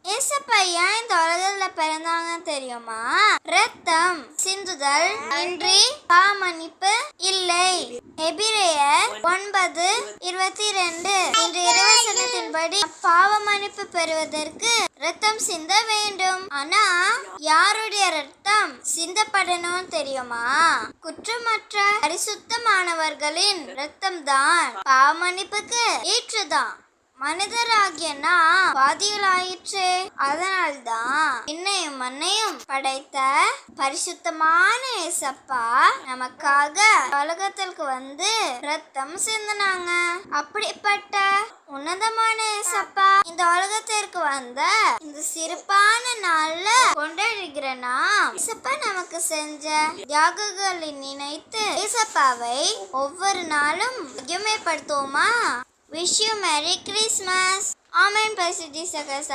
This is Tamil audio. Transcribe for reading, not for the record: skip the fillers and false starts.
ஏசப்பா ஏன் இந்த உலகத்துல பிறந்தாங்க தெரியுமா? ரத்தம் சிந்துதல் இன்றி பாவமன்னிப்பு இல்லை. எபிரேயர் 9:22 என்ற இறைவசனத்தின்படி பாவமன்னிப்பு பெறுவதற்கு ரத்தம் சிந்த வேண்டும். ஆனா யாருடைய ரத்தம் சிந்தப்படணும் தெரியுமா? குற்றமற்ற பரிசுத்தமானவர்களின் ரத்தம் தான் பாவமன்னிப்புக்கு ஏற்றதான். மனிதராகிய நாம் பாதிகளாயிற்றே. அதனால்தான் என்னையும் மண்ணையும் படைத்த பரிசுத்தமான ஏசப்பா நமக்காக உலகத்திற்கு வந்து ரத்தம் சிந்தினாங்க. அப்படிப்பட்ட உன்னதமான ஏசப்பா இந்த உலகத்திற்கு வந்த இந்த சிறப்பான நாள்ல கொண்டாடுகிற நாம் ஏசப்பா நமக்கு செஞ்ச தியாகங்களை நினைத்து ஏசப்பாவை ஒவ்வொரு நாளும் மகிமைப்படுத்துவோமா? Wish you Merry Christmas. Amen. Pastor Jesus.